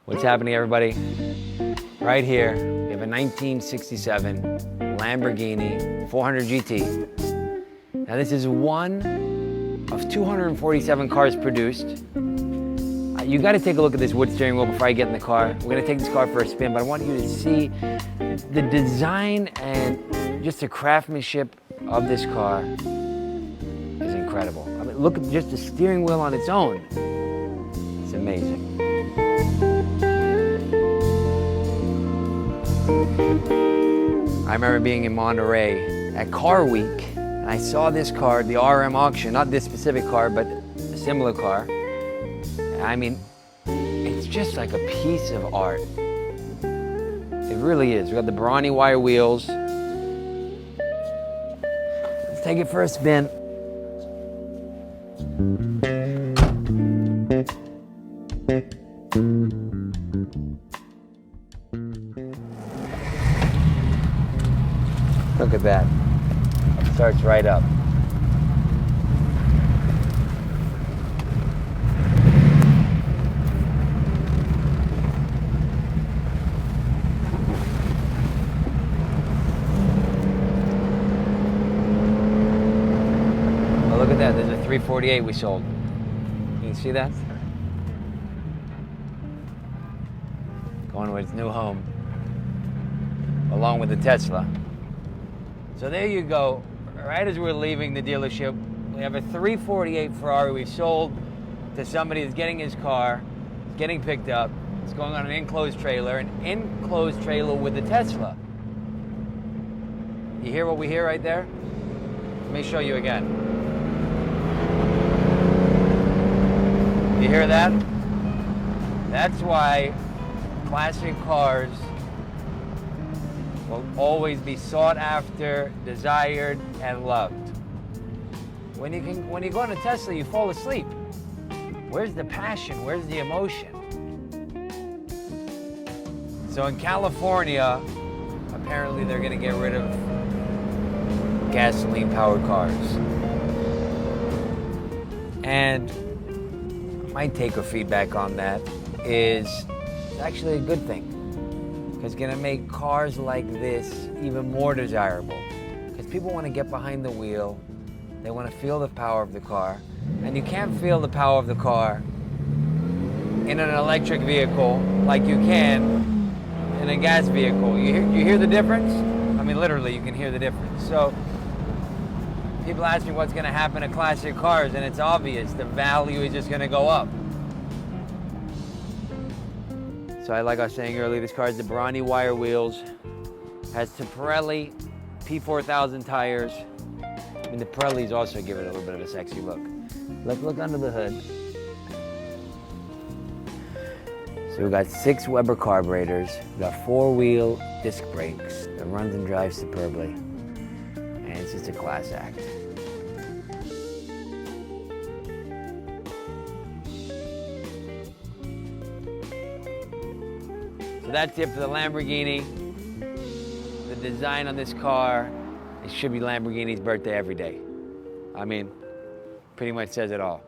What's happening, everybody? Right here, we have a 1967 Lamborghini 400 GT. Now this is one of 247 cars produced. You got to take a look at this wood steering wheel before I get in the car. We're going to take this car for a spin, but I want you to see the design and just the craftsmanship of this car is incredible. I mean, look at just the steering wheel on its own. It's amazing. I remember being in Monterey at Car Week, and I saw this car, the RM auction, not this specific car, but a similar car. I mean, it's just like a piece of art. It really is. We got the brawny wire wheels. Let's take it for a spin. Look at that. It starts right up. Oh, look at that. There's a 348 we sold. You can see that? Going to its new home, along with the Tesla. So there you go. Right as we're leaving the dealership, we have a 348 Ferrari we've sold to somebody that's getting his car, getting picked up. It's going on an enclosed trailer with the Tesla. You hear what we hear right there? Let me show you again. You hear that? That's why classic cars will always be sought after, desired, and loved. When you go on a Tesla, you fall asleep. Where's the passion? Where's the emotion? So in California, apparently they're gonna get rid of gasoline-powered cars. And my take or feedback on that is it's actually a good thing. Because it's going to make cars like this even more desirable. Because people want to get behind the wheel, they want to feel the power of the car, and you can't feel the power of the car in an electric vehicle like you can in a gas vehicle. You hear the difference? I mean, literally, you can hear the difference. So people ask me what's going to happen to classic cars, and it's obvious. The value is just going to go up. So like I was saying earlier, this car has the brawny wire wheels, has Pirelli P4000 tires. I mean, the Pirellis also give it a little bit of a sexy look. Look under the hood. So we've got 6 Weber carburetors, we've got 4-wheel disc brakes that runs and drives superbly. And it's just a class act. So that's it for the Lamborghini. The design on this car, it should be Lamborghini's birthday every day. I mean, pretty much says it all.